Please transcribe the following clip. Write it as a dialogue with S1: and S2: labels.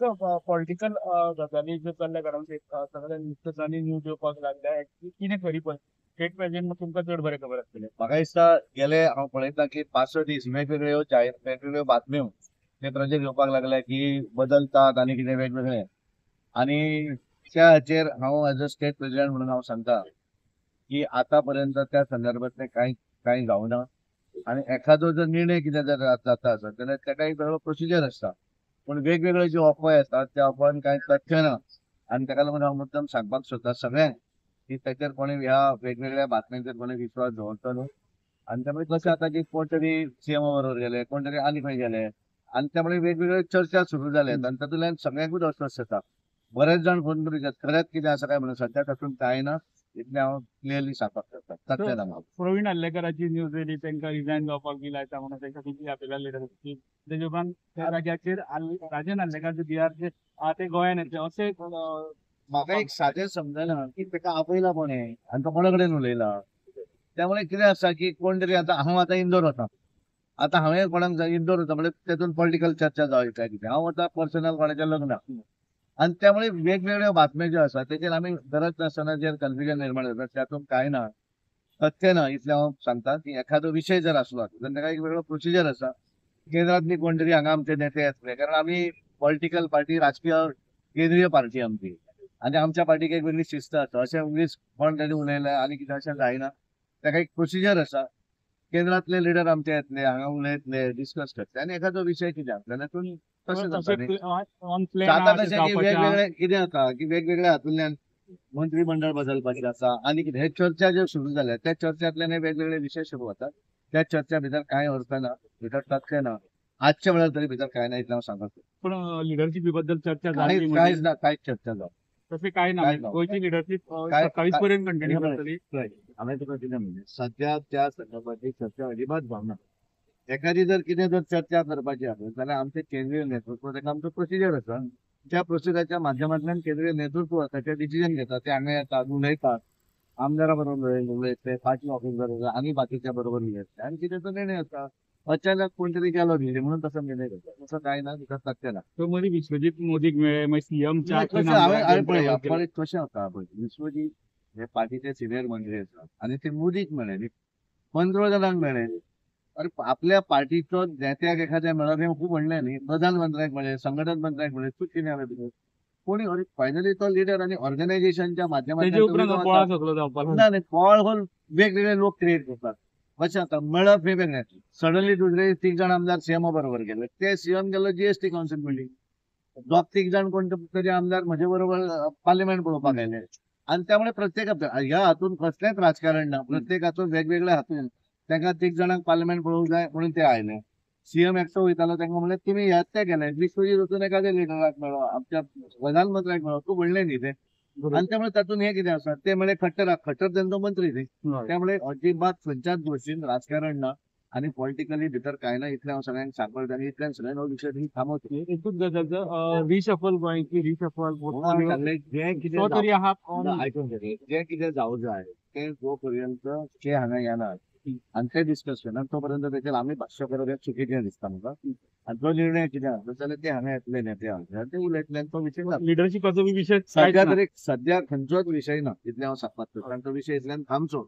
S1: Political गजाली ज्यो चल्ल्या कारण सगळ्या न्यूज न्यूज येवपाक लागल्या की कितें खरी पण स्टेट प्रेसिडेंट तुमकां चड बरें खबर आसतलें.
S2: म्हाका दिसता गेले हांव पळयता की 5-6 दीस वेगवेगळ्यो वेगवेगळ्यो बातम्यो पेपराचेर येवपाक लागल्या की बदलतात आनी कितें वेगवेगळे आनी त्या हाचेर हांव एज अ स्टेट प्रेसिडेंट म्हणून हांव सांगता की आतापर्यंत त्या संदर्भातलें कांय जावना आनी एखादो जर निर्णय कितें जर जाता आसत जाल्यार ताका एक वेगळो प्रोसिजर आसता. पूण वेगवेगळ्यो ज्यो अफवा येतात त्या अफवांक कांय तथ्य ना आनी ताका लागून हांव मुद्दम सांगपाक सोदता सगळ्यांक की ताचेर कोणी ह्या वेगवेगळ्या बातम्यांचेर कोणी विश्वास दवरचो न्हू. आनी त्यामुळे कशें जाता की कोण तरी सीएम बरोबर गेले, कोण तरी आनी खंय गेले आनी त्यामुळे वेगवेगळ्यो चर्चा सुरू जाल्यात आनी तातूंतल्यान सगळ्यांकूच अस्वस्थ जाता. बरेच जाण फोन करून विचारतात खरेंच कितें आसा काय म्हणून. सध्या तातूंत कांय ना, इतलें हांव क्लियरली सांगपाक सोदतां. तथ्य ना.
S1: प्रवीण हल्लेकराची न्यूज येयली तांकां रिजायन जावपाक बी लायता म्हणून तांकां कितें आपयला लिडर तेजे उपरांत त्या जाग्याचेर राजन हल्लेकार जे बिहारचे ते गोंयान येतले अशें
S2: म्हाका एक सादें समजना की ताका आपयला कोणे आनी तो कोणा कडेन उलयला. त्यामुळे कितें आसा की कोण तरी हांव आतां इंदोर वता. आतां हांवें कोणाक इंदोर वता म्हणजे तातूंत पॉलिटिकल चर्चा जावं काय कितें. हांव वता पर्सनल कोणाच्या लग्नाक आनी त्यामुळे वेगवेगळ्यो बातम्यो ज्यो आसा ताचेर आमी गरज नासतना जे कन्फ्युजन निर्माण जाता तातूंत कांय ना, तथ्य ना. इतलें हांव सांगता की एखादो विशय जर आसलो जाल्यार ताका एक वेगळो प्रोसिजर आसा. केंद्रांतली कोण तरी हांगा आमचे नेते येतले कारण आमी पॉलिटिकल पार्टी राजकीय केंद्रीय पार्टी आमची आनी आमच्या पार्टीक एक वेगळी शिस्त आसा. अशें उगीच कोण तरी उलयलें आनी कितें अशें जायना. ताका एक प्रोसिजर आसा. केंद्रांतले लिडर आमचे येतले हांगा उलयतले डिस्कस करतले आनी एखादो विशय कितें आसलो तातूंत तशें जाता न्ही.
S1: ऑन प्लेन
S2: जाता तशें की वेगवेगळे कितें जाता की वेगवेगळ्या हातूंतल्यान मंत्रिमंडळ बदलपाचें आसा आनी कितें हे चर्चा ज्यो सुरू जाल्यात त्या चर्चांतल्यान हे वेगवेगळे विशय सुरू जातात. त्या चर्चा भितर कांय अर्थ ना, भितर तथ्य ना. आजच्या वेळार तरी भितर कांय ना इतलें हांव सांगता.
S1: पण लिडरशिपी बद्दल चर्चा जाली
S2: कांयच कांयच ना, कांयच चर्चा जावं.
S1: तसे काय ना
S2: काय ना.
S1: गोयची लिडरशिप
S2: काय
S1: 27 पर्यंत कंटिन्यू करतली.
S2: हांवें तुका कितें म्हणलें सध्या त्या संदर्भातली चर्चा अजिबात जावना. एखादी जर कितें जर चर्चा करपाची आसत जाल्यार आमचें केंद्रीय नेतृत्व ताका आमचो प्रोसिजर आसा. त्या प्रोसिजराच्या माध्यमांतल्यान केंद्रीय नेतृत्व ताचे डिसिजन घेता. ते हांगा येतात उलयतात. आमदारा बरोबर उलयतले, पार्टी ऑफिस बरोबर आनी बाकीच्या बरोबर उलयतले आनी कितें तो निर्णय आसता. अचानक कोण तरी गेलो न्ही म्हणून तसो निर्णय घेता तसं कांय ना. तिका तथ्य ना.
S1: तो मदीं विश्वजीत मोदीक मेळ्ळे मागीर सीएमच्या
S2: हांवें पळय कशें जाता पळय विश्वजीत हे पार्टीचे सिनियर मंत्री आसात आनी ते मोदीक मेळ्ळे न्ही 15 जाणांक मेळ्ळे. अरे आपल्या पार्टीचो नेत्याक एखाद्या मेळप हें खूब व्हडलें न्ही. प्रधानमंत्र्याक मेळ्ळे, संघटन मंत्र्याक मेळ्ळे, तूं कितें हांवें भितर कोणी अरे फायनली तो लिडर आनी ऑर्गनायझेशनच्या
S1: तेजे उपरांत हो बोळा
S2: माध्यमांतल्यान
S1: सगळो जावपाक
S2: ना न्ही फळ हो वेगवेगळे लोक क्रिएट करतात. कशें जाता मेळप हे वेगळें. सडनली दुसरे 3 जाण आमदार सीएमा बरोबर गेले. ते सीएम गेलो जीएसटी कावन्सील मिटींग. 2-3 जाण कोण तरी आमदार म्हजे बरोबर पार्लिमेंट पळोवपाक आयले आनी त्यामुळे प्रत्येक ह्या हातूंत कसलेंच राजकारण ना. प्रत्येक हातूंत वेगवेगळ्या हातूंत तांकां 3 जाणांक पार्लिमेंट पळोवंक जाय म्हणून ते आयले. सीएम एकटो वयतालो तांकां म्हणलें तुमी ह्यात ते गेले. विश्वजीत वचून एखाद्या लिडराक मेळ्ळो आमच्या प्रधानमंत्र्याक मेळ्ळो तूं व्हडलें न्ही तें. आनी त्यामुळे तातूंत हे कितें आसा ते म्हळे खट्टर तांचो मंत्री न्ही. त्यामुळे अजिबात खंयच्याच गोश्टीन राजकारण ना आनी पॉलिटिकली भितर कांय ना. इतलें हांव सगळ्यांक सांगपाक आनी इतल्यान सगळ्यांक हो विशय थांबवतो.
S1: एकूच गजालचो रिशफल गोंयची रिशफल
S2: जे कितें
S1: तो तरी आहा
S2: आयकून घे जे कितें जावं जाय ते जो पर्यंत ते हांगा येनात आनी ते डिस्कस करनात तो पर्यंत ताचेर आमी भाश्य करप हें चुकीचें दिसता म्हाका. आनी जो निर्णय कितें आसलो जाल्यार ते हांगा येतले नेते हांगा ते उलयतले आनी तो विशय जातलो.
S1: लिडरशिपाचो बी विशय
S2: सध्या तरी सध्या खंयचोच विशय ना इतलें हांव सांगपाक सोदतां. तो विशय इतल्यान थांबचो